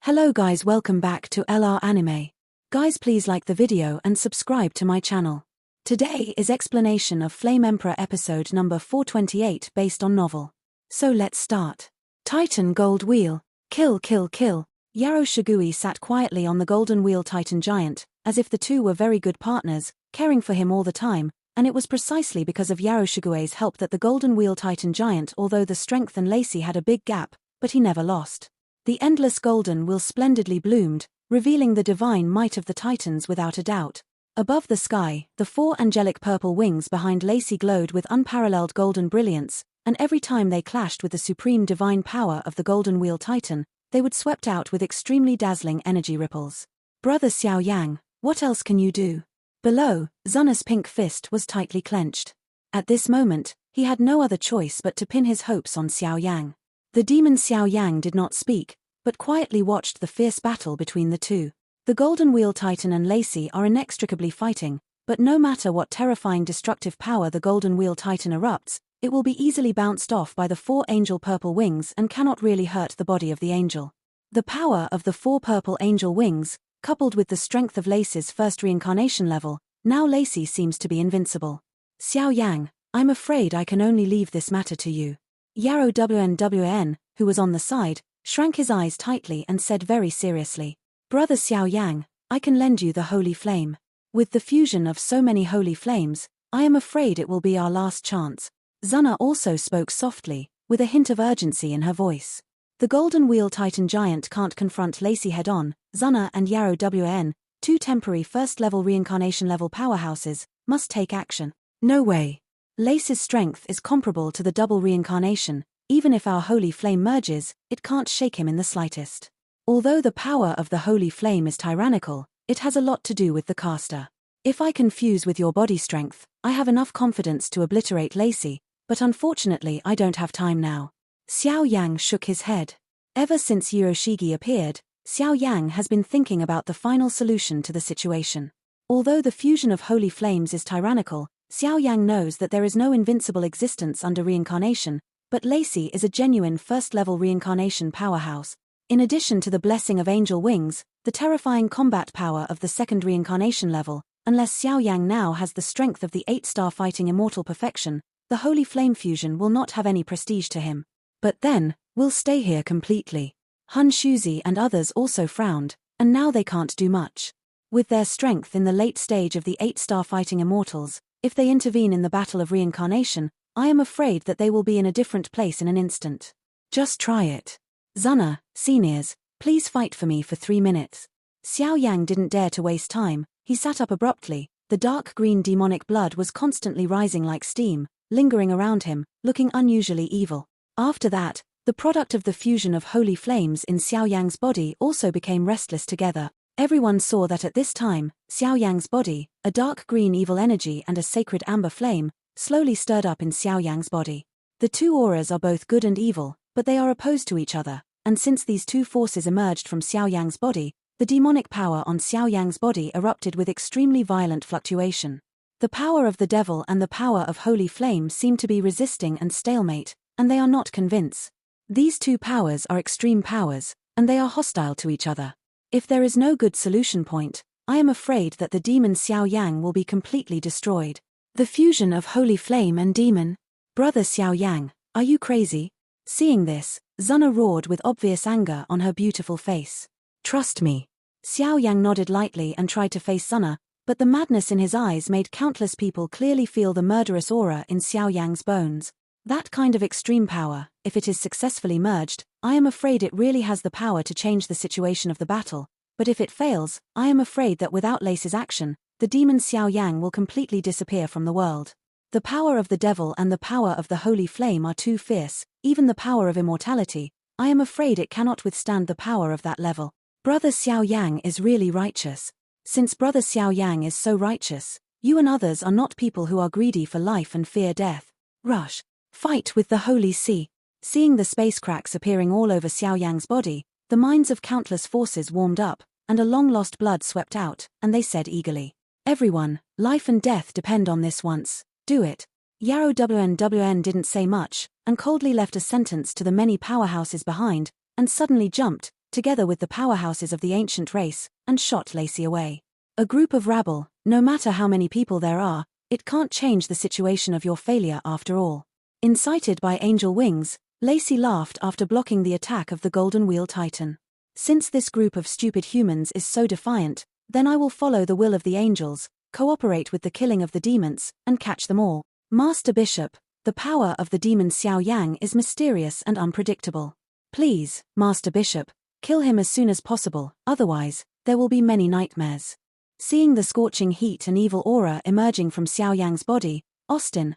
Hello guys, welcome back to LR Anime. Guys, please like the video and subscribe to my channel. Today is explanation of Flame Emperor episode number 428 based on novel. So let's start. Titan Gold Wheel. Kill kill kill. Yaro Shigui sat quietly on the golden wheel Titan giant, as if the two were very good partners, caring for him all the time, and it was precisely because of Yaro Shigui's help that the golden wheel Titan giant, although the strength and Lacey had a big gap, but he never lost. The endless golden wheel splendidly bloomed, revealing the divine might of the Titans without a doubt. Above the sky, the four angelic purple wings behind Lacey glowed with unparalleled golden brilliance, and every time they clashed with the supreme divine power of the golden wheel Titan, they would swept out with extremely dazzling energy ripples. Brother Xiao Yan, what else can you do? Below, Zunna's pink fist was tightly clenched. At this moment, he had no other choice but to pin his hopes on Xiao Yang. The demon Xiao Yang did not speak, but quietly watched the fierce battle between the two. The Golden Wheel Titan and Lacey are inextricably fighting, but no matter what terrifying destructive power the Golden Wheel Titan erupts, it will be easily bounced off by the four angel purple wings and cannot really hurt the body of the angel. The power of the four purple angel wings, coupled with the strength of Lacey's first reincarnation level, now Lacey seems to be invincible. Xiao Yang, I'm afraid I can only leave this matter to you. Yaro WN, who was on the side, shrank his eyes tightly and said very seriously, Brother Xiao Yang, I can lend you the holy flame. With the fusion of so many holy flames, I am afraid it will be our last chance. Zunna also spoke softly, with a hint of urgency in her voice. The Golden Wheel Titan giant can't confront Lacey head-on. Zunna and Yaro WN, two temporary first-level reincarnation-level powerhouses, must take action. No way. Lacey's strength is comparable to the double reincarnation. Even if our holy flame merges, it can't shake him in the slightest. Although the power of the holy flame is tyrannical, it has a lot to do with the caster. If I can fuse with your body strength, I have enough confidence to obliterate Lacey, but unfortunately I don't have time now. Xiao Yang shook his head. Ever since Yiroshige appeared, Xiao Yang has been thinking about the final solution to the situation. Although the fusion of holy flames is tyrannical, Xiao Yang knows that there is no invincible existence under reincarnation, but Lacey is a genuine first-level reincarnation powerhouse. In addition to the blessing of angel wings, the terrifying combat power of the second reincarnation level, unless Xiao Yang now has the strength of the 8-star fighting immortal perfection, the holy flame fusion will not have any prestige to him. But then, we'll stay here completely. Hun Shuzi and others also frowned, and now they can't do much. With their strength in the late stage of the 8-star fighting immortals, if they intervene in the battle of reincarnation, I am afraid that they will be in a different place in an instant. Just try it. Zunna, seniors, please fight for me for 3 minutes. Xiao Yang didn't dare to waste time. He sat up abruptly. The dark green demonic blood was constantly rising like steam, lingering around him, looking unusually evil. After that, the product of the fusion of holy flames in Xiao Yang's body also became restless together. Everyone saw that at this time, Xiao Yang's body, a dark green evil energy and a sacred amber flame, slowly stirred up in Xiao Yang's body. The two auras are both good and evil, but they are opposed to each other, and since these two forces emerged from Xiao Yang's body, the demonic power on Xiao Yang's body erupted with extremely violent fluctuation. The power of the devil and the power of holy flame seem to be resisting and stalemate, and they are not convinced. These two powers are extreme powers, and they are hostile to each other. If there is no good solution point, I am afraid that the demon Xiao Yang will be completely destroyed. The fusion of holy flame and demon. Brother Xiao Yang, are you crazy? Seeing this, Zunna roared with obvious anger on her beautiful face. Trust me. Xiao Yang nodded lightly and tried to face Zunna, but the madness in his eyes made countless people clearly feel the murderous aura in Xiao Yang's bones. That kind of extreme power, if it is successfully merged, I am afraid it really has the power to change the situation of the battle, but if it fails, I am afraid that without Lacey's action, the demon Xiao Yang will completely disappear from the world. The power of the devil and the power of the holy flame are too fierce, even the power of immortality, I am afraid it cannot withstand the power of that level. Brother Xiao Yang is really righteous. Since Brother Xiao Yang is so righteous, you and others are not people who are greedy for life and fear death. Rush. Fight with the holy sea. Seeing the space cracks appearing all over Xiao Yang's body, the minds of countless forces warmed up, and a long-lost blood swept out, and they said eagerly, Everyone, life and death depend on this once. Do it. Yaro WN didn't say much, and coldly left a sentence to the many powerhouses behind, and suddenly jumped, together with the powerhouses of the ancient race, and shot Lacey away. A group of rabble, no matter how many people there are, it can't change the situation of your failure after all. Incited by angel wings, Lacey laughed after blocking the attack of the Golden Wheel Titan. Since this group of stupid humans is so defiant, then I will follow the will of the angels, cooperate with the killing of the demons, and catch them all. Master Bishop, the power of the demon Xiao Yan is mysterious and unpredictable. Please, Master Bishop, kill him as soon as possible, otherwise, there will be many nightmares. Seeing the scorching heat and evil aura emerging from Xiao Yang's body, Austin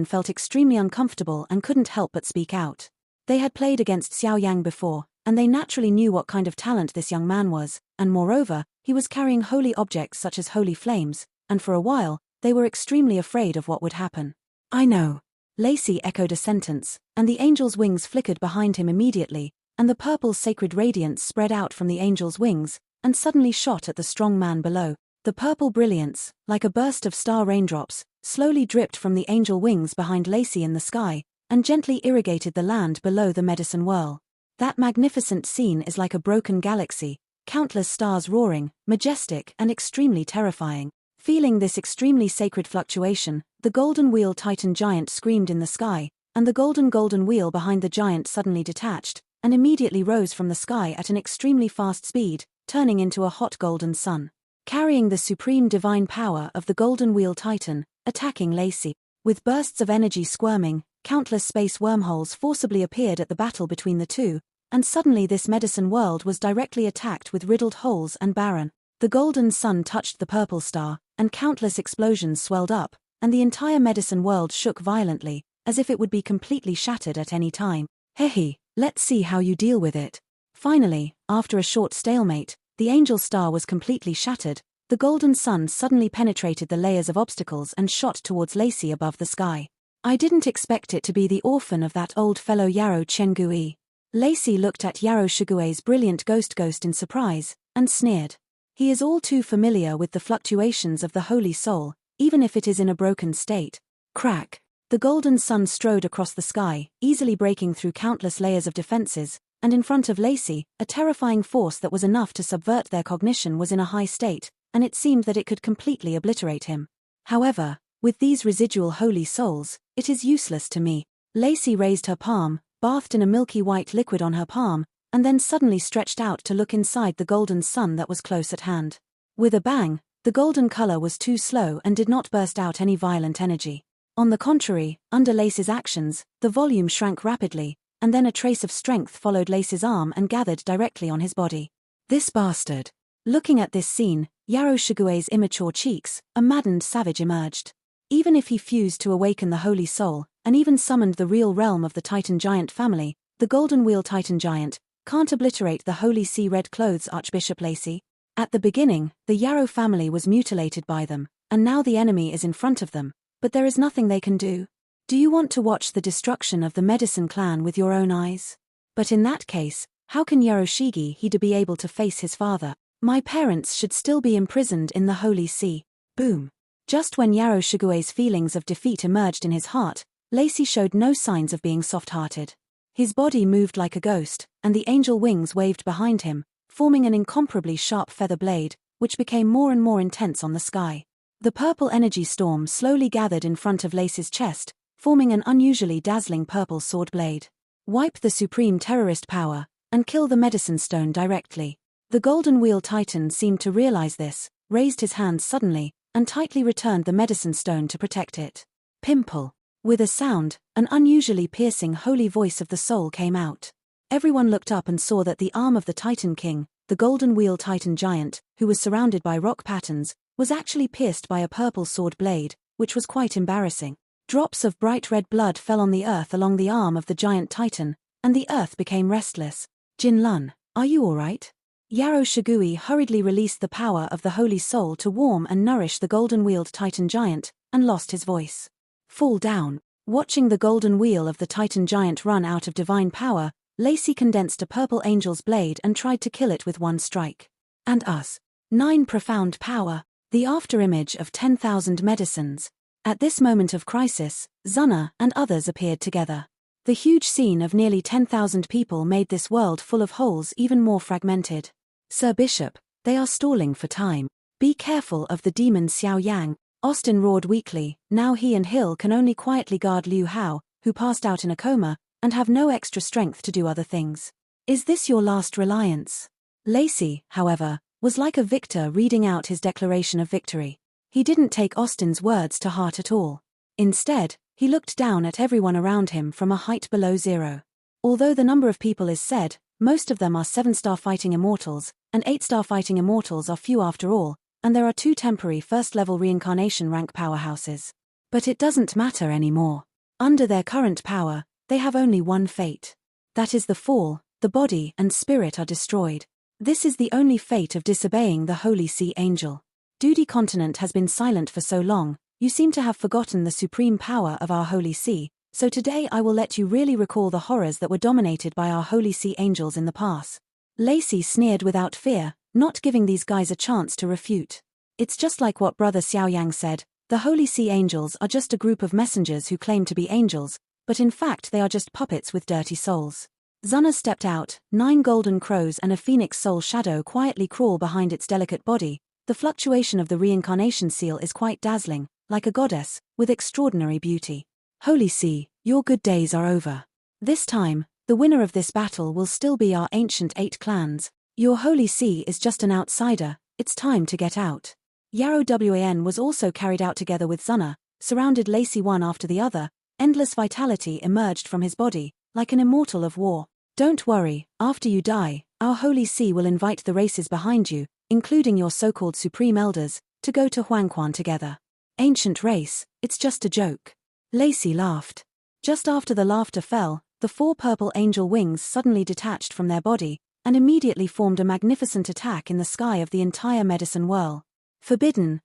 felt extremely uncomfortable and couldn't help but speak out. They had played against Xiao Yang before, and they naturally knew what kind of talent this young man was, and moreover, he was carrying holy objects such as holy flames, and for a while, they were extremely afraid of what would happen. I know. Lacey echoed a sentence, and the angel's wings flickered behind him immediately, and the purple sacred radiance spread out from the angel's wings, and suddenly shot at the strong man below. The purple brilliance, like a burst of star raindrops, slowly dripped from the angel wings behind Lacey in the sky, and gently irrigated the land below the medicine whirl. That magnificent scene is like a broken galaxy, countless stars roaring, majestic and extremely terrifying. Feeling this extremely sacred fluctuation, the Golden Wheel Titan giant screamed in the sky, and the golden wheel behind the giant suddenly detached, and immediately rose from the sky at an extremely fast speed, turning into a hot golden sun. Carrying the supreme divine power of the Golden Wheel Titan, attacking Lacey. With bursts of energy squirming, countless space wormholes forcibly appeared at the battle between the two, and suddenly this medicine world was directly attacked with riddled holes and barren. The golden sun touched the purple star, and countless explosions swelled up, and the entire medicine world shook violently, as if it would be completely shattered at any time. Hehe, let's see how you deal with it. Finally, after a short stalemate, the angel star was completely shattered. The golden sun suddenly penetrated the layers of obstacles and shot towards Lacey above the sky. I didn't expect it to be the orphan of that old fellow Yarrow Chengui. Lacey looked at Yarrow Shigue's brilliant ghost in surprise, and sneered. He is all too familiar with the fluctuations of the holy soul, even if it is in a broken state. Crack. The golden sun strode across the sky, easily breaking through countless layers of defenses, and in front of Lacey, a terrifying force that was enough to subvert their cognition was in a high state, and it seemed that it could completely obliterate him. However, with these residual holy souls, it is useless to me. Lacey raised her palm, bathed in a milky white liquid on her palm, and then suddenly stretched out to look inside the golden sun that was close at hand. With a bang, the golden color was too slow and did not burst out any violent energy. On the contrary, under Lacey's actions, the volume shrank rapidly, and then a trace of strength followed Lacey's arm and gathered directly on his body. This bastard. Looking at this scene, Yarrow Shigue's immature cheeks, a maddened savage emerged. Even if he fused to awaken the holy soul, and even summoned the real realm of the Titan Giant family, the Golden Wheel Titan Giant can't obliterate the Holy Sea Red Clothes Archbishop Lacey. At the beginning, the Yarrow family was mutilated by them, and now the enemy is in front of them, but there is nothing they can do. Do you want to watch the destruction of the Medicine Clan with your own eyes? But in that case, how can Yarrow Shigi be able to face his father? My parents should still be imprisoned in the Holy Sea. Boom. Just when Yarrow Shigue's feelings of defeat emerged in his heart, Lacey showed no signs of being soft-hearted. His body moved like a ghost, and the angel wings waved behind him, forming an incomparably sharp feather blade, which became more and more intense on the sky. The purple energy storm slowly gathered in front of Lacey's chest, forming an unusually dazzling purple sword blade. Wipe the supreme terrorist power, and kill the medicine stone directly. The Golden Wheel Titan seemed to realize this, raised his hands suddenly, and tightly returned the medicine stone to protect it. Pimple. With a sound, an unusually piercing holy voice of the soul came out. Everyone looked up and saw that the arm of the Titan King, the Golden Wheel Titan Giant, who was surrounded by rock patterns, was actually pierced by a purple sword blade, which was quite embarrassing. Drops of bright red blood fell on the earth along the arm of the giant Titan, and the earth became restless. Jin Lun, are you alright? Yarrow Shigui hurriedly released the power of the Holy Soul to warm and nourish the golden-wheeled Titan Giant, and lost his voice. Fall down. Watching the golden wheel of the Titan Giant run out of divine power, Lacey condensed a purple angel's blade and tried to kill it with one strike. And us. 9 profound power. The afterimage of 10,000 medicines. At this moment of crisis, Zuna and others appeared together. The huge scene of nearly 10,000 people made this world full of holes even more fragmented. Sir Bishop, they are stalling for time. Be careful of the demon Xiao Yan, Austin roared weakly. Now he and Hill can only quietly guard Liu Hao, who passed out in a coma, and have no extra strength to do other things. Is this your last reliance? Lacey, however, was like a victor reading out his declaration of victory. He didn't take Austin's words to heart at all. Instead, he looked down at everyone around him from a height below zero. Although the number of people is said, most of them are 7-star fighting immortals, and 8-star fighting immortals are few after all, and there are 2 temporary first-level reincarnation rank powerhouses. But it doesn't matter anymore. Under their current power, they have only one fate. That is the fall. The body and spirit are destroyed. This is the only fate of disobeying the Holy Sea Angel. Duty Continent has been silent for so long, you seem to have forgotten the supreme power of our Holy Sea, so today I will let you really recall the horrors that were dominated by our Holy Sea Angels in the past. Lacey sneered without fear, not giving these guys a chance to refute. It's just like what Brother Xiao Yang said, the Holy Sea Angels are just a group of messengers who claim to be angels, but in fact they are just puppets with dirty souls. Zuna stepped out, 9 golden crows and a phoenix soul shadow quietly crawl behind its delicate body. The fluctuation of the reincarnation seal is quite dazzling, like a goddess, with extraordinary beauty. Holy Sea, your good days are over. This time, the winner of this battle will still be our ancient 8 clans. Your Holy Sea is just an outsider, it's time to get out. Yarrow Wan was also carried out together with Zuna, surrounded Lacey one after the other. Endless vitality emerged from his body, like an immortal of war. Don't worry, after you die, our Holy Sea will invite the races behind you, including your so-called Supreme Elders, to go to Huangquan together. Ancient race, it's just a joke. Lacey laughed. Just after the laughter fell, the 4 purple angel wings suddenly detached from their body, and immediately formed a magnificent attack in the sky of the entire medicine world. Forbidden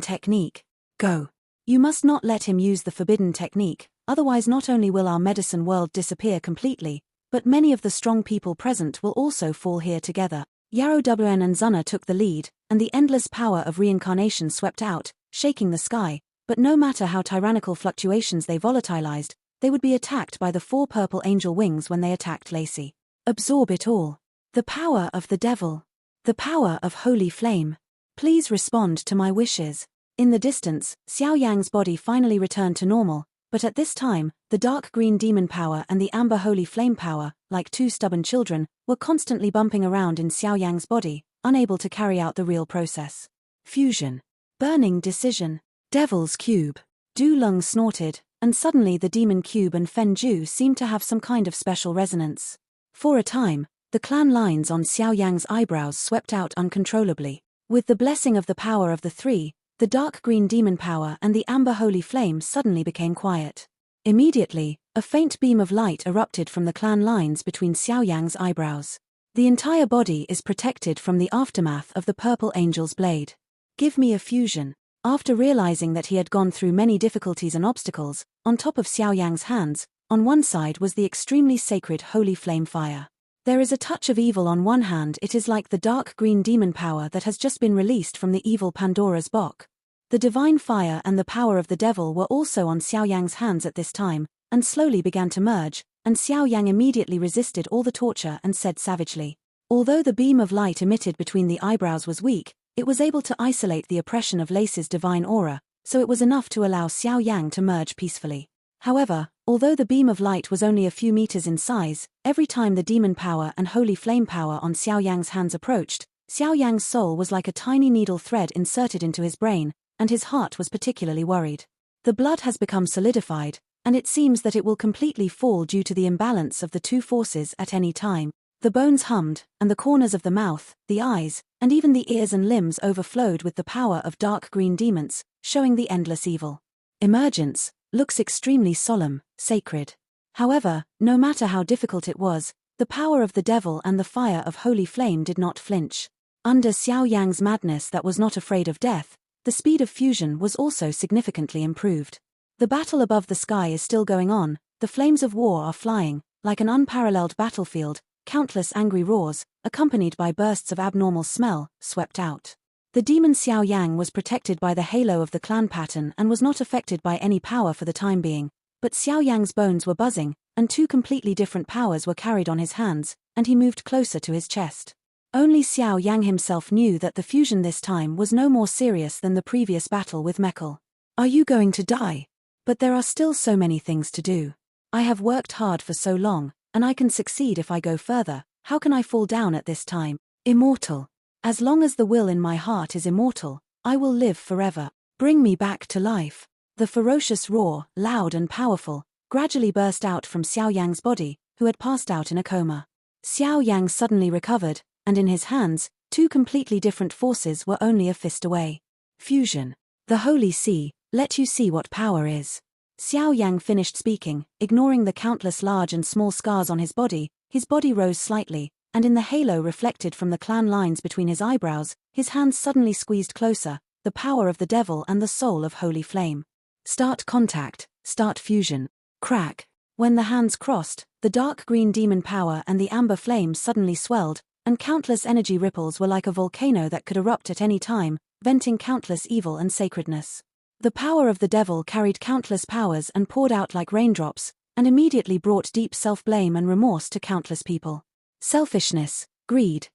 technique. Go. You must not let him use the forbidden technique, otherwise not only will our medicine world disappear completely, but many of the strong people present will also fall here together. Yarrow Wan and Zuna took the lead, and the endless power of reincarnation swept out, shaking the sky, but no matter how tyrannical fluctuations they volatilized, they would be attacked by the 4 purple angel wings when they attacked Lacey. Absorb it all. The power of the devil. The power of holy flame. Please respond to my wishes. In the distance, Xiao Yang's body finally returned to normal, but at this time, the dark green demon power and the amber holy flame power, like 2 stubborn children, were constantly bumping around in Xiao Yang's body, unable to carry out the real process. Fusion. Burning decision. Devil's Cube. Du Lung snorted, and suddenly the Demon Cube and Fen Ju seemed to have some kind of special resonance. For a time, the clan lines on Xiao Yang's eyebrows swept out uncontrollably. With the blessing of the power of the 3, the dark green demon power and the amber holy flame suddenly became quiet. Immediately, a faint beam of light erupted from the clan lines between Xiao Yang's eyebrows. The entire body is protected from the aftermath of the purple angel's blade. Give me a fusion. After realizing that he had gone through many difficulties and obstacles, on top of Xiao Yang's hands, on one side was the extremely sacred holy flame fire. There is a touch of evil on one hand. It is like the dark green demon power that has just been released from the evil Pandora's box. The divine fire and the power of the devil were also on Xiao Yang's hands at this time, and slowly began to merge, and Xiao Yang immediately resisted all the torture and said savagely. Although the beam of light emitted between the eyebrows was weak, it was able to isolate the oppression of Lacey's divine aura, so it was enough to allow Xiao Yang to merge peacefully. However, although the beam of light was only a few meters in size, every time the demon power and holy flame power on Xiao Yang's hands approached, Xiao Yang's soul was like a tiny needle thread inserted into his brain, and his heart was particularly worried. The blood has become solidified, and it seems that it will completely fall due to the imbalance of the 2 forces at any time. The bones hummed, and the corners of the mouth, the eyes, and even the ears and limbs overflowed with the power of dark green demons, showing the endless evil. Emergence looks extremely solemn, sacred. However, no matter how difficult it was, the power of the devil and the fire of holy flame did not flinch. Under Xiao Yang's madness that was not afraid of death, the speed of fusion was also significantly improved. The battle above the sky is still going on, the flames of war are flying, like an unparalleled battlefield, countless angry roars, accompanied by bursts of abnormal smell, swept out. The demon Xiao Yang was protected by the halo of the clan pattern and was not affected by any power for the time being, But Xiao Yang's bones were buzzing, and two completely different powers were carried on his hands, and he moved closer to his chest. Only Xiao Yang himself knew that the fusion this time was no more serious than the previous battle with Mekl. Are you going to die? But there are still so many things to do. I have worked hard for so long, and I can succeed if I go further. How can I fall down at this time? Immortal. As long as the will in my heart is immortal, I will live forever. Bring me back to life. The ferocious roar, loud and powerful, gradually burst out from Xiao Yang's body, who had passed out in a coma. Xiao Yang suddenly recovered, and in his hands, two completely different forces were only a fist away. Fusion. The Holy Sea, let you see what power is. Xiao Yang finished speaking, ignoring the countless large and small scars on his body rose slightly, and in the halo reflected from the clan lines between his eyebrows, his hands suddenly squeezed closer, the power of the devil and the soul of holy flame. Start contact, start fusion. Crack. When the hands crossed, the dark green demon power and the amber flame suddenly swelled, and countless energy ripples were like a volcano that could erupt at any time, venting countless evil and sacredness. The power of the devil carried countless powers and poured out like raindrops, and immediately brought deep self-blame and remorse to countless people. Selfishness, greed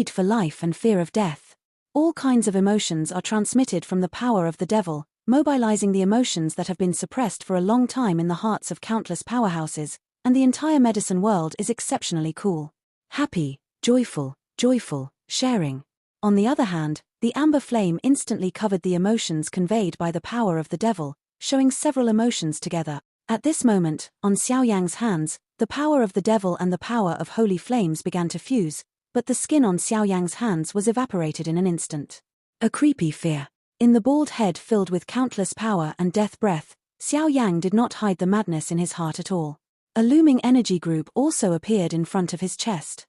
for life and fear of death. All kinds of emotions are transmitted from the power of the devil, mobilizing the emotions that have been suppressed for a long time in the hearts of countless powerhouses, and the entire medicine world is exceptionally cool. Happy, joyful, sharing. On the other hand, the amber flame instantly covered the emotions conveyed by the power of the devil, showing several emotions together. At this moment, on Xiao Yang's hands, the power of the devil and the power of holy flames began to fuse, but the skin on Xiao Yang's hands was evaporated in an instant. A creepy fear. In the bald head filled with countless power and death breath, Xiao Yang did not hide the madness in his heart at all. A looming energy group also appeared in front of his chest.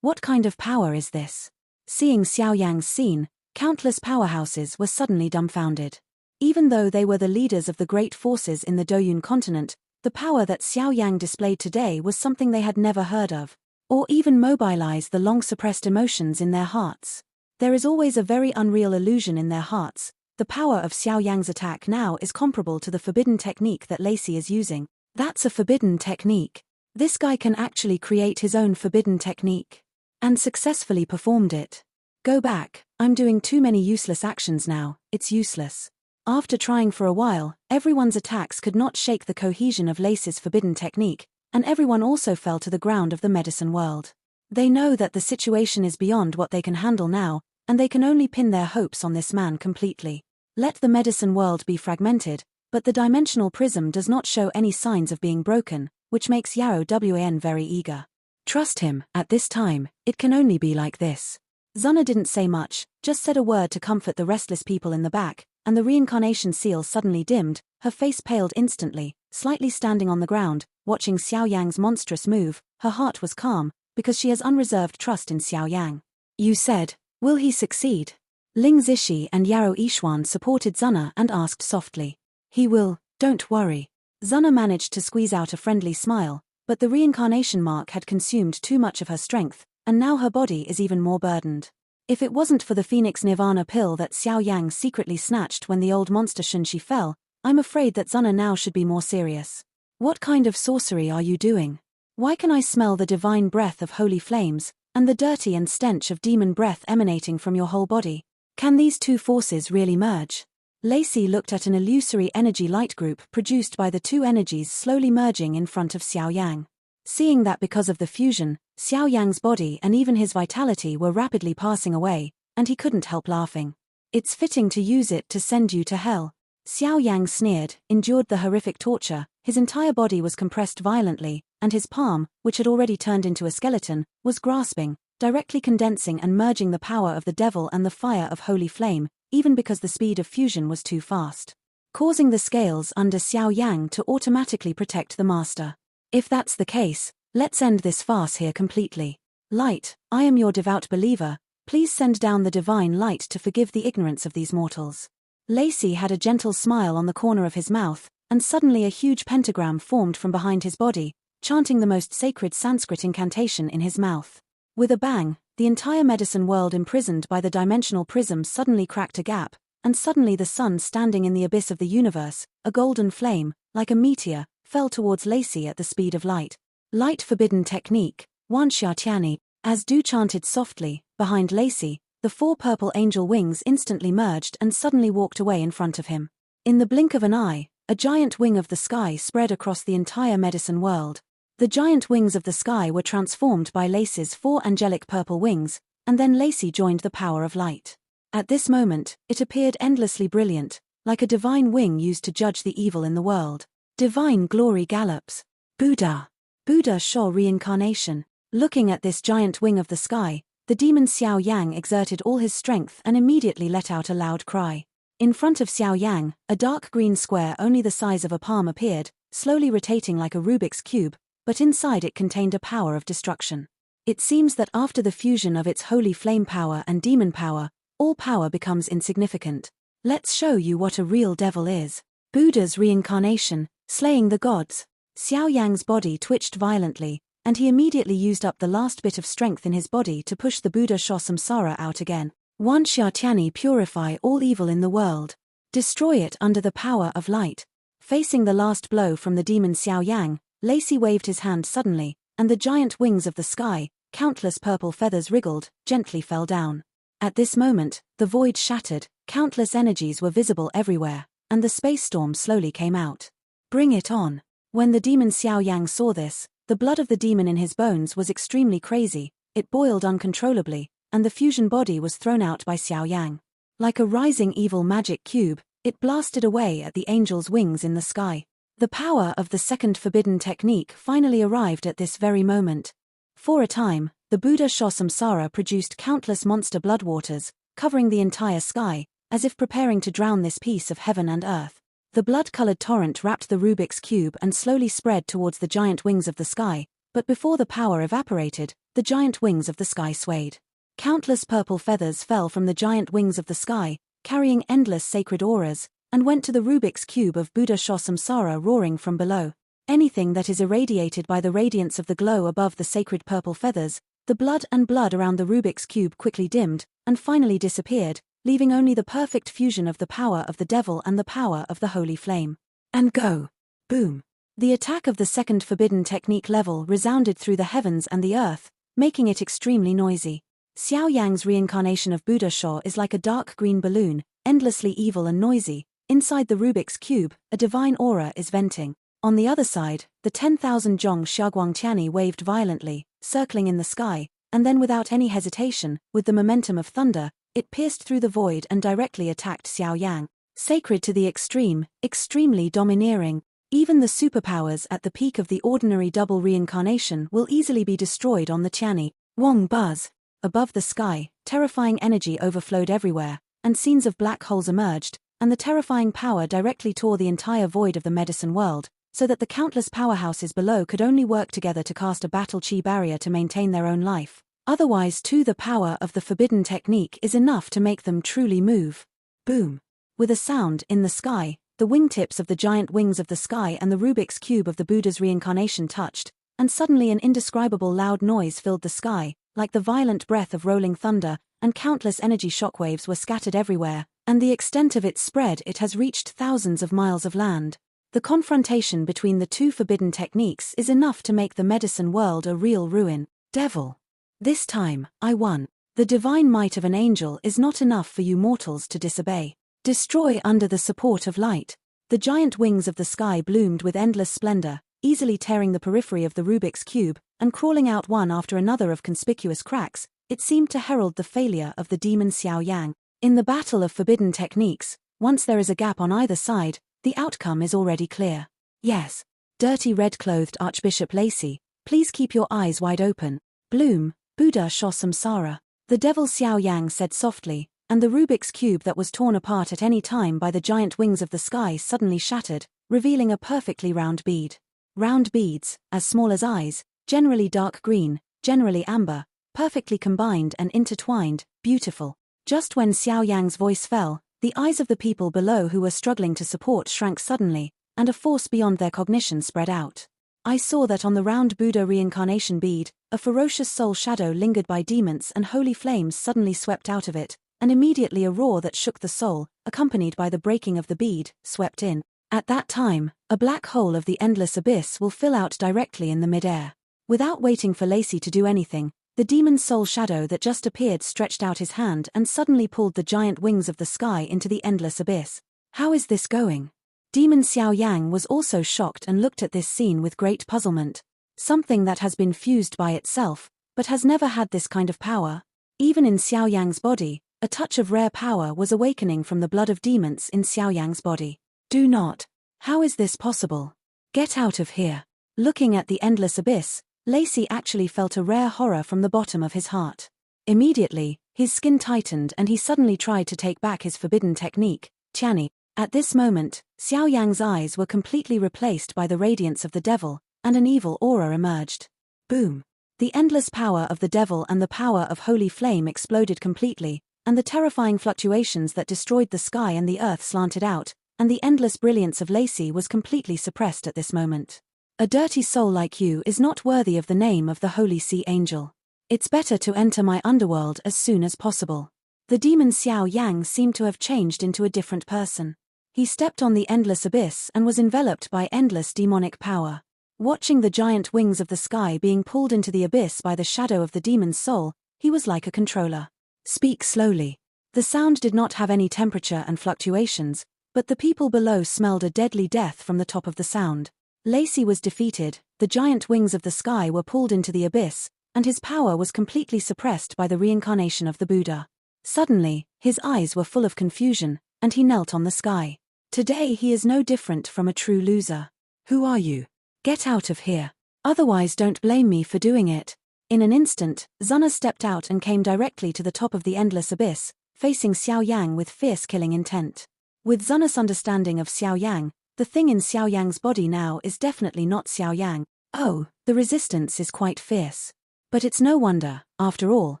What kind of power is this? Seeing Xiao Yang's scene, countless powerhouses were suddenly dumbfounded. Even though they were the leaders of the great forces in the Doyun continent, the power that Xiao Yang displayed today was something they had never heard of, or even mobilized the long-suppressed emotions in their hearts. There is always a very unreal illusion in their hearts. The power of Xiao Yang's attack now is comparable to the forbidden technique that Lacey is using. That's a forbidden technique. This guy can actually create his own forbidden technique. And successfully performed it. Go back, I'm doing too many useless actions now, it's useless. After trying for a while, everyone's attacks could not shake the cohesion of Lacey's forbidden technique, and everyone also fell to the ground of the medicine world. They know that the situation is beyond what they can handle now, and they can only pin their hopes on this man completely. Let the medicine world be fragmented, but the dimensional prism does not show any signs of being broken, which makes Yao Wan very eager. Trust him, at this time, it can only be like this. Zuna didn't say much, just said a word to comfort the restless people in the back, and the reincarnation seal suddenly dimmed, her face paled instantly, slightly standing on the ground, watching Xiao Yang's monstrous move. Her heart was calm, because she has unreserved trust in Xiao Yang. You said, will he succeed? Ling Zishi and Yao Yishuan supported Zuna and asked softly. He will, don't worry. Zuna managed to squeeze out a friendly smile, but the reincarnation mark had consumed too much of her strength, and now her body is even more burdened. If it wasn't for the Phoenix Nirvana pill that Xiao Yang secretly snatched when the old monster Shunshi fell, I'm afraid that Zuna now should be more serious. What kind of sorcery are you doing? Why can I smell the divine breath of holy flames, and the dirty and stench of demon breath emanating from your whole body? Can these two forces really merge? Lacey looked at an illusory energy light group produced by the two energies slowly merging in front of Xiao Yang. Seeing that because of the fusion, Xiao Yang's body and even his vitality were rapidly passing away, and he couldn't help laughing. It's fitting to use it to send you to hell. Xiao Yang sneered, endured the horrific torture, his entire body was compressed violently, and his palm, which had already turned into a skeleton, was grasping, directly condensing and merging the power of the devil and the fire of holy flame, even because the speed of fusion was too fast, causing the scales under Xiao Yang to automatically protect the master. If that's the case, let's end this farce here completely. Light, I am your devout believer, please send down the divine light to forgive the ignorance of these mortals. Lacey had a gentle smile on the corner of his mouth, and suddenly a huge pentagram formed from behind his body, chanting the most sacred Sanskrit incantation in his mouth. With a bang, the entire medicine world imprisoned by the dimensional prism suddenly cracked a gap, and suddenly the sun standing in the abyss of the universe, a golden flame, like a meteor, fell towards Lacey at the speed of light. Light forbidden technique, Wan Xiatiani, as Du chanted softly, behind Lacey, the 4 purple angel wings instantly merged and suddenly walked away in front of him. In the blink of an eye, a giant wing of the sky spread across the entire medicine world. The giant wings of the sky were transformed by Lacey's 4 angelic purple wings, and then Lacey joined the power of light. At this moment, it appeared endlessly brilliant, like a divine wing used to judge the evil in the world. Divine glory gallops. Buddha Xiao reincarnation. Looking at this giant wing of the sky, the demon Xiao Yang exerted all his strength and immediately let out a loud cry. In front of Xiao Yang, a dark green square only the size of a palm appeared, slowly rotating like a Rubik's cube, but inside it contained a power of destruction. It seems that after the fusion of its holy flame power and demon power, all power becomes insignificant. Let's show you what a real devil is. Buddha's reincarnation, slaying the gods. Xiao Yang's body twitched violently, and he immediately used up the last bit of strength in his body to push the Buddha Xiao Samsara out again. Wan Xiatiani, purify all evil in the world. Destroy it under the power of light. Facing the last blow from the demon Xiao Yang, Lacey waved his hand suddenly, and the giant wings of the sky, countless purple feathers wriggled, gently fell down. At this moment, the void shattered, countless energies were visible everywhere, and the space storm slowly came out. Bring it on. When the demon Xiao Yang saw this, the blood of the demon in his bones was extremely crazy, it boiled uncontrollably, and the fusion body was thrown out by Xiao Yang. Like a rising evil magic cube, it blasted away at the angel's wings in the sky. The power of the second forbidden technique finally arrived at this very moment. For a time, the Buddha Xiao Samsara produced countless monster bloodwaters, covering the entire sky, as if preparing to drown this piece of heaven and earth. The blood-colored torrent wrapped the Rubik's cube and slowly spread towards the giant wings of the sky, but before the power evaporated, the giant wings of the sky swayed. Countless purple feathers fell from the giant wings of the sky, carrying endless sacred auras, and went to the Rubik's cube of Buddha Xiao Samsara roaring from below. Anything that is irradiated by the radiance of the glow above the sacred purple feathers, the blood around the Rubik's cube quickly dimmed, and finally disappeared, leaving only the perfect fusion of the power of the devil and the power of the holy flame. And go! Boom! The attack of the second forbidden technique level resounded through the heavens and the earth, making it extremely noisy. Xiao Yang's reincarnation of Buddha Xiao is like a dark green balloon, endlessly evil and noisy. Inside the Rubik's cube, a divine aura is venting. On the other side, the 10,000 Zhong Xiaoguangtiani waved violently, circling in the sky, and then without any hesitation, with the momentum of thunder, it pierced through the void and directly attacked Xiao Yang. Sacred to the extreme, extremely domineering, even the superpowers at the peak of the ordinary double reincarnation will easily be destroyed on the Tiani. Wong buzz. Above the sky, terrifying energy overflowed everywhere, and scenes of black holes emerged, and the terrifying power directly tore the entire void of the medicine world, so that the countless powerhouses below could only work together to cast a battle chi barrier to maintain their own life. Otherwise too the power of the forbidden technique is enough to make them truly move. Boom. With a sound, in the sky, the wingtips of the giant wings of the sky and the Rubik's cube of the Buddha's reincarnation touched, and suddenly an indescribable loud noise filled the sky, like the violent breath of rolling thunder, and countless energy shockwaves were scattered everywhere, and the extent of its spread it has reached thousands of miles of land. The confrontation between the two forbidden techniques is enough to make the medicine world a real ruin. Devil. This time, I won. The divine might of an angel is not enough for you mortals to disobey. Destroy under the support of light. The giant wings of the sky bloomed with endless splendor, easily tearing the periphery of the Rubik's cube, and crawling out one after another of conspicuous cracks, it seemed to herald the failure of the demon Xiao Yang. In the battle of forbidden techniques, once there is a gap on either side, the outcome is already clear. Yes. Dirty red-clothed Archbishop Lacey, please keep your eyes wide open. Bloom, Buddha Xiao Samsara. The devil Xiao Yang said softly, and the Rubik's cube that was torn apart at any time by the giant wings of the sky suddenly shattered, revealing a perfectly round bead. Round beads, as small as eyes, generally dark green, generally amber, perfectly combined and intertwined, beautiful. Just when Xiao Yang's voice fell, the eyes of the people below who were struggling to support shrank suddenly, and a force beyond their cognition spread out. I saw that on the round Buddha reincarnation bead, a ferocious soul shadow lingered by demons and holy flames suddenly swept out of it, and immediately a roar that shook the soul, accompanied by the breaking of the bead, swept in. At that time, a black hole of the endless abyss will fill out directly in the mid-air. Without waiting for Lacey to do anything, the demon's soul shadow that just appeared stretched out his hand and suddenly pulled the giant wings of the sky into the endless abyss. How is this going? Demon Xiao Yang was also shocked and looked at this scene with great puzzlement. Something that has been fused by itself, but has never had this kind of power. Even in Xiao Yang's body, a touch of rare power was awakening from the blood of demons in Xiao Yang's body. Do not. How is this possible? Get out of here. Looking at the endless abyss, Lacey actually felt a rare horror from the bottom of his heart. Immediately, his skin tightened and he suddenly tried to take back his forbidden technique, Tiani. At this moment, Xiao Yang's eyes were completely replaced by the radiance of the devil, and an evil aura emerged. Boom! The endless power of the devil and the power of holy flame exploded completely, and the terrifying fluctuations that destroyed the sky and the earth slanted out, and the endless brilliance of Lacey was completely suppressed at this moment. A dirty soul like you is not worthy of the name of the Holy Sea Angel. It's better to enter my underworld as soon as possible. The demon Xiao Yang seemed to have changed into a different person. He stepped on the endless abyss and was enveloped by endless demonic power. Watching the giant wings of the sky being pulled into the abyss by the shadow of the demon's soul, he was like a controller. Speak slowly. The sound did not have any temperature and fluctuations, but the people below smelled a deadly death from the top of the sound. Lacey was defeated, the giant wings of the sky were pulled into the abyss, and his power was completely suppressed by the reincarnation of the Buddha. Suddenly, his eyes were full of confusion, and he knelt on the sky. Today he is no different from a true loser. Who are you? Get out of here. Otherwise don't blame me for doing it. In an instant, Zuna stepped out and came directly to the top of the endless abyss, facing Xiao Yang with fierce killing intent. With Zuna's understanding of Xiao Yang, the thing in Xiao Yang's body now is definitely not Xiao Yang. Oh, the resistance is quite fierce. But it's no wonder, after all,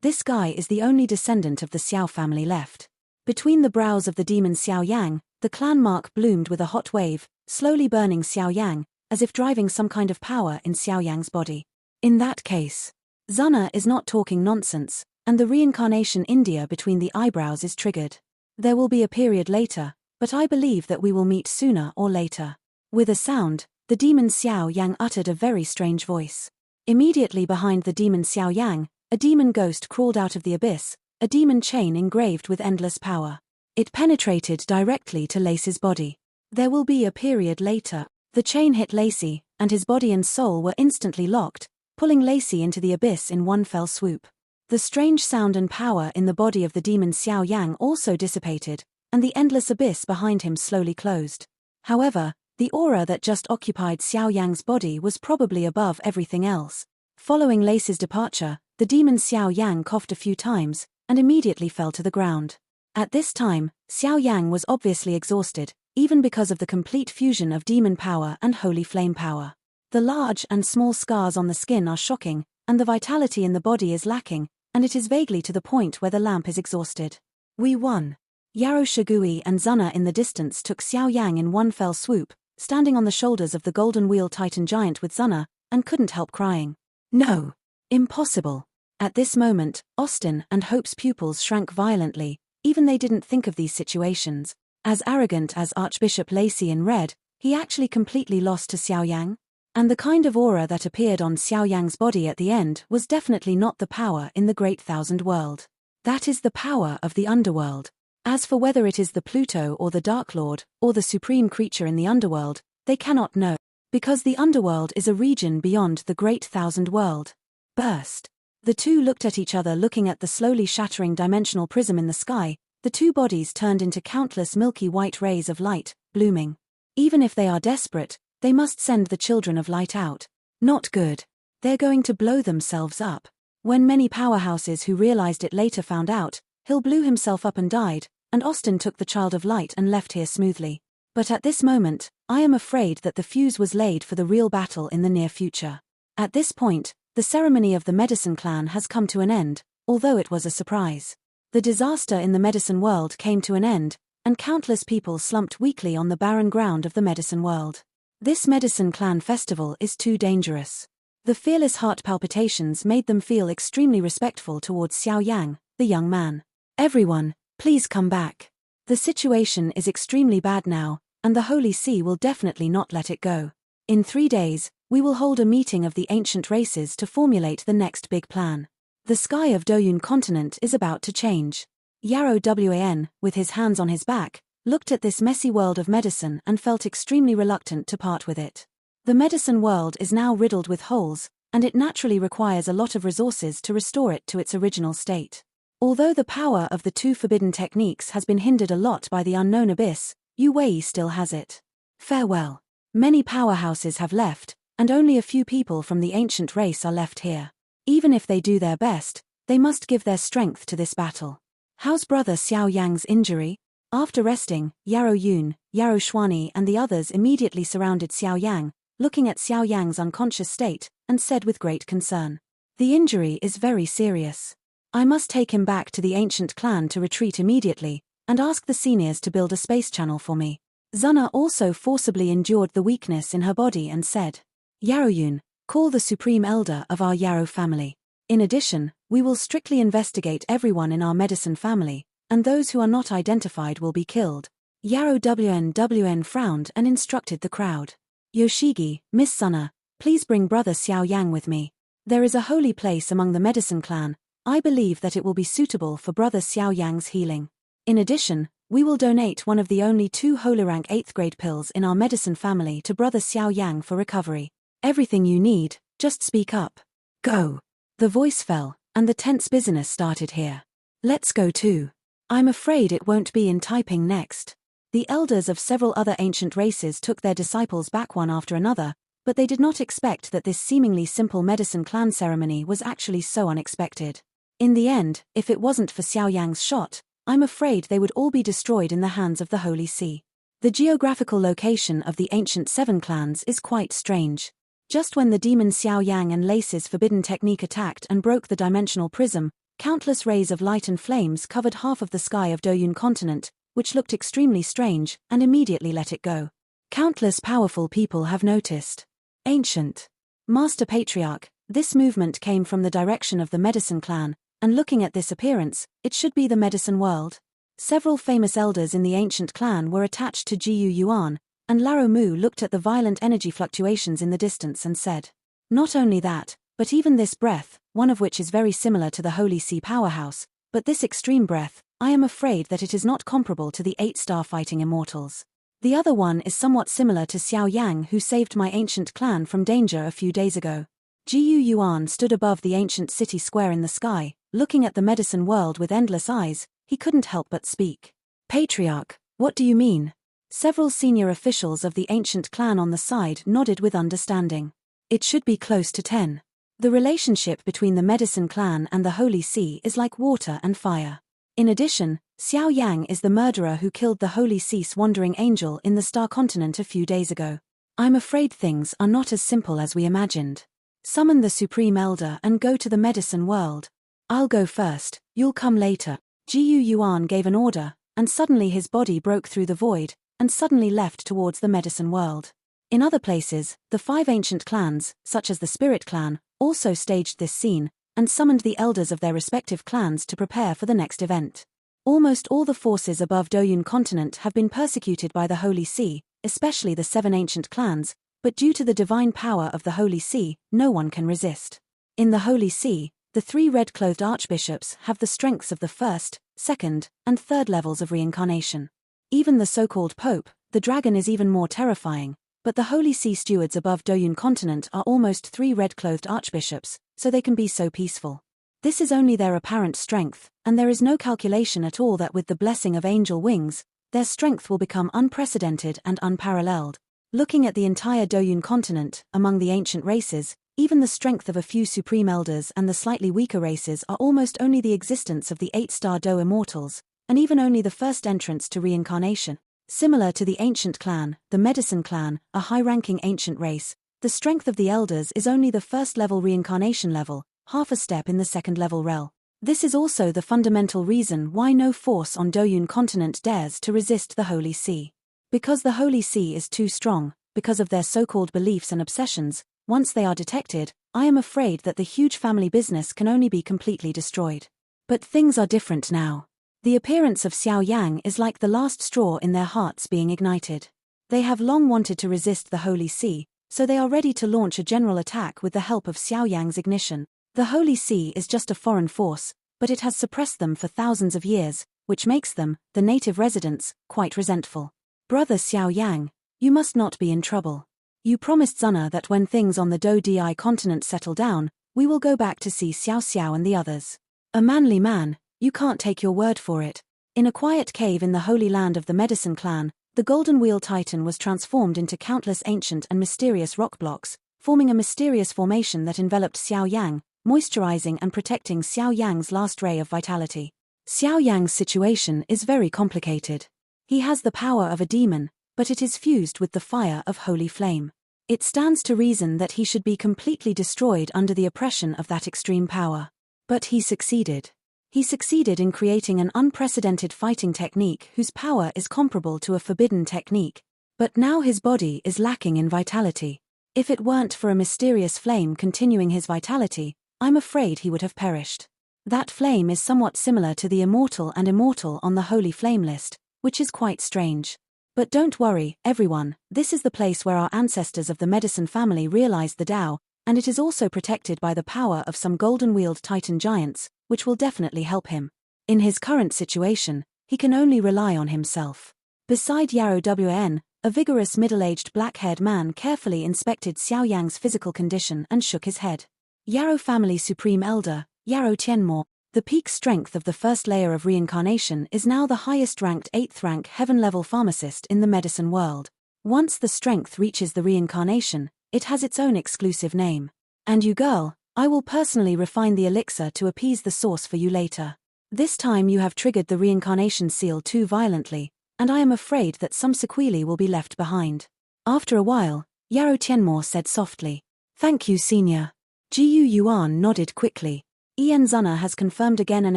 this guy is the only descendant of the Xiao family left. Between the brows of the demon Xiao Yang, the clan mark bloomed with a hot wave, slowly burning Xiao Yang, as if driving some kind of power in Xiao Yang's body. In that case, Zuna is not talking nonsense, and the reincarnation India between the eyebrows is triggered. There will be a period later, but I believe that we will meet sooner or later. With a sound, the demon Xiao Yang uttered a very strange voice. Immediately behind the demon Xiao Yang, a demon ghost crawled out of the abyss, a demon chain engraved with endless power. It penetrated directly to Lacey's body. There will be a period later. The chain hit Lacey, and his body and soul were instantly locked, pulling Lacey into the abyss in one fell swoop. The strange sound and power in the body of the demon Xiao Yang also dissipated, and the endless abyss behind him slowly closed. However, the aura that just occupied Xiao Yang's body was probably above everything else. Following Lacey's departure, the demon Xiao Yang coughed a few times, and immediately fell to the ground. At this time, Xiao Yang was obviously exhausted, even because of the complete fusion of demon power and holy flame power. The large and small scars on the skin are shocking, and the vitality in the body is lacking, and it is vaguely to the point where the lamp is exhausted. We won. Yaro Shigui and Zuna in the distance took Xiao Yang in one fell swoop, standing on the shoulders of the golden wheel titan giant with Zuna, and couldn't help crying. No. Impossible. At this moment, Austin and Hope's pupils shrank violently. Even they didn't think of these situations. As arrogant as Archbishop Lacey in red, he actually completely lost to Xiao Yang. And the kind of aura that appeared on Xiao Yang's body at the end was definitely not the power in the Great Thousand World. That is the power of the underworld. As for whether it is the Pluto or the Dark Lord, or the supreme creature in the underworld, they cannot know. Because the underworld is a region beyond the Great Thousand World. Burst. The two looked at each other, looking at the slowly shattering dimensional prism in the sky. The two bodies turned into countless milky white rays of light, blooming. Even if they are desperate, they must send the children of light out. Not good. They're going to blow themselves up. When many powerhouses who realized it later found out, Hill blew himself up and died, and Austin took the child of light and left here smoothly. But at this moment, I am afraid that the fuse was laid for the real battle in the near future. At this point, the ceremony of the Medicine Clan has come to an end, although it was a surprise. The disaster in the medicine world came to an end, and countless people slumped weakly on the barren ground of the medicine world. This Medicine Clan festival is too dangerous. The fearless heart palpitations made them feel extremely respectful towards Xiao Yang, the young man. Everyone, please come back. The situation is extremely bad now, and the Holy See will definitely not let it go. In 3 days, we will hold a meeting of the ancient races to formulate the next big plan. The sky of Doyun continent is about to change. Yarrow Wan, with his hands on his back, looked at this messy world of medicine and felt extremely reluctant to part with it. The medicine world is now riddled with holes, and it naturally requires a lot of resources to restore it to its original state. Although the power of the 2 forbidden techniques has been hindered a lot by the unknown abyss, Wei still has it. Farewell. Many powerhouses have left, and only a few people from the ancient race are left here. Even if they do their best, they must give their strength to this battle. How's brother Xiao Yang's injury? After resting, Yarrow Yun, Yarrow Xuani and the others immediately surrounded Xiao Yang, looking at Xiao Yang's unconscious state, and said with great concern. The injury is very serious. I must take him back to the ancient clan to retreat immediately, and ask the seniors to build a space channel for me. Zuna also forcibly endured the weakness in her body and said, Yarrow Yun, call the supreme elder of our Yarrow family. In addition, we will strictly investigate everyone in our medicine family, and those who are not identified will be killed. Yarrow Wan frowned and instructed the crowd. Yoshigi, Miss Suna, please bring brother Xiao Yang with me. There is a holy place among the medicine clan. I believe that it will be suitable for brother Xiao Yang's healing. In addition, we will donate one of the only 2 holy rank 8th grade pills in our medicine family to brother Xiao Yang for recovery. Everything you need, just speak up. Go. The voice fell, and the tense business started here. Let's go too. I'm afraid it won't be in typing next. The elders of several other ancient races took their disciples back one after another, but they did not expect that this seemingly simple medicine clan ceremony was actually so unexpected. In the end, if it wasn't for Xiao Yang's shot, I'm afraid they would all be destroyed in the hands of the Holy See. The geographical location of the ancient 7 clans is quite strange. Just when the demon Xiao Yang and Lace's forbidden technique attacked and broke the dimensional prism, countless rays of light and flames covered half of the sky of Doyun continent, which looked extremely strange, and immediately let it go. Countless powerful people have noticed. Ancient Master Patriarch, this movement came from the direction of the medicine clan, and looking at this appearance, it should be the medicine world. Several famous elders in the ancient clan were attached to Jiu Yuan, and Laro Mu looked at the violent energy fluctuations in the distance and said, not only that, but even this breath, one of which is very similar to the Holy See powerhouse, but this extreme breath, I am afraid that it is not comparable to the 8-star fighting immortals. The other one is somewhat similar to Xiao Yang, who saved my ancient clan from danger a few days ago. Jiu Yuan stood above the ancient city square in the sky, looking at the medicine world with endless eyes. He couldn't help but speak. Patriarch, what do you mean? Several senior officials of the ancient clan on the side nodded with understanding. It should be close to 10. The relationship between the medicine clan and the Holy See is like water and fire. In addition, Xiao Yang is the murderer who killed the Holy See's wandering angel in the Star Continent a few days ago. I'm afraid things are not as simple as we imagined. Summon the Supreme Elder and go to the medicine world. I'll go first, you'll come later. Jiu Yuan gave an order, and suddenly his body broke through the void, and suddenly left towards the medicine world. In other places, the 5 ancient clans, such as the Spirit Clan, also staged this scene, and summoned the elders of their respective clans to prepare for the next event. Almost all the forces above Doyun continent have been persecuted by the Holy See, especially the 7 ancient clans, but due to the divine power of the Holy See, no one can resist. In the Holy See, the 3 red-clothed archbishops have the strengths of the 1st, 2nd, and 3rd levels of reincarnation. Even the so-called Pope, the dragon, is even more terrifying, but the Holy See stewards above Doyun continent are almost 3 red-clothed archbishops, so they can be so peaceful. This is only their apparent strength, and there is no calculation at all that with the blessing of angel wings, their strength will become unprecedented and unparalleled. Looking at the entire Doyun continent, among the ancient races, even the strength of a few supreme elders and the slightly weaker races are almost only the existence of the 8-star Do immortals, and even only the first entrance to reincarnation. Similar to the ancient clan, the medicine clan, a high-ranking ancient race, the strength of the elders is only the first-level reincarnation level, half a step in the second-level realm. This is also the fundamental reason why no force on Doyun continent dares to resist the Holy See. Because the Holy See is too strong, because of their so-called beliefs and obsessions, once they are detected, I am afraid that the huge family business can only be completely destroyed. But things are different now. The appearance of Xiao Yang is like the last straw in their hearts being ignited. They have long wanted to resist the Holy See, so they are ready to launch a general attack with the help of Xiao Yang's ignition. The Holy See is just a foreign force, but it has suppressed them for thousands of years, which makes them, the native residents, quite resentful. Brother Xiao Yang, you must not be in trouble. You promised Zuna that when things on the Do-Di continent settle down, we will go back to see Xiao Xiao and the others. A manly man, you can't take your word for it. In a quiet cave in the holy land of the Medicine Clan, the Golden Wheel Titan was transformed into countless ancient and mysterious rock blocks, forming a mysterious formation that enveloped Xiao Yang, moisturizing and protecting Xiao Yang's last ray of vitality. Xiao Yang's situation is very complicated. He has the power of a demon, but it is fused with the fire of holy flame. It stands to reason that he should be completely destroyed under the oppression of that extreme power. But he succeeded. He succeeded in creating an unprecedented fighting technique whose power is comparable to a forbidden technique. But now his body is lacking in vitality. If it weren't for a mysterious flame continuing his vitality, I'm afraid he would have perished. That flame is somewhat similar to the immortal and immortal on the holy flame list, which is quite strange. But don't worry, everyone, this is the place where our ancestors of the Medicine family realized the Tao, and it is also protected by the power of some golden-wheeled Titan giants, which will definitely help him. In his current situation, he can only rely on himself. Beside Yarrow Wn, a vigorous middle-aged black-haired man carefully inspected Xiao Yang's physical condition and shook his head. Yarrow family supreme elder, Yarrow Tianmo, the peak strength of the first layer of reincarnation is now the highest-ranked 8th-rank heaven-level pharmacist in the medicine world. Once the strength reaches the reincarnation, it has its own exclusive name. And you girl, I will personally refine the elixir to appease the source for you later. This time you have triggered the reincarnation seal too violently, and I am afraid that some sequelae will be left behind. After a while, Yarrow Tianmo said softly, "Thank you, Senior." Gu Yuan nodded quickly. Ian Zuna has confirmed again and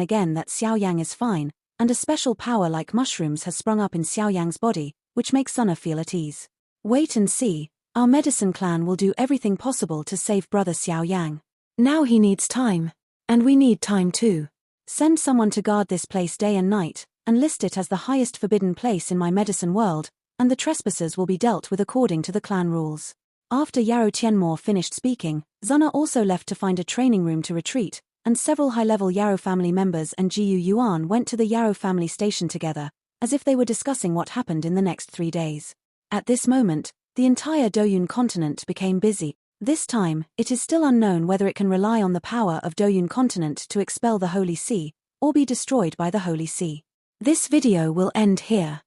again that Xiao Yang is fine, and a special power like mushrooms has sprung up in Xiao Yang's body, which makes Zuna feel at ease. Wait and see, our Medicine Clan will do everything possible to save brother Xiao Yang. Now he needs time. And we need time too. Send someone to guard this place day and night, and list it as the highest forbidden place in my medicine world, and the trespassers will be dealt with according to the clan rules. After Yarrow Tianmo finished speaking, Zuna also left to find a training room to retreat, and several high-level Yarrow family members and Gu Yuan went to the Yarrow family station together, as if they were discussing what happened in the next 3 days. At this moment, the entire Doyun continent became busy. This time, it is still unknown whether it can rely on the power of Doyun continent to expel the Holy See, or be destroyed by the Holy See. This video will end here.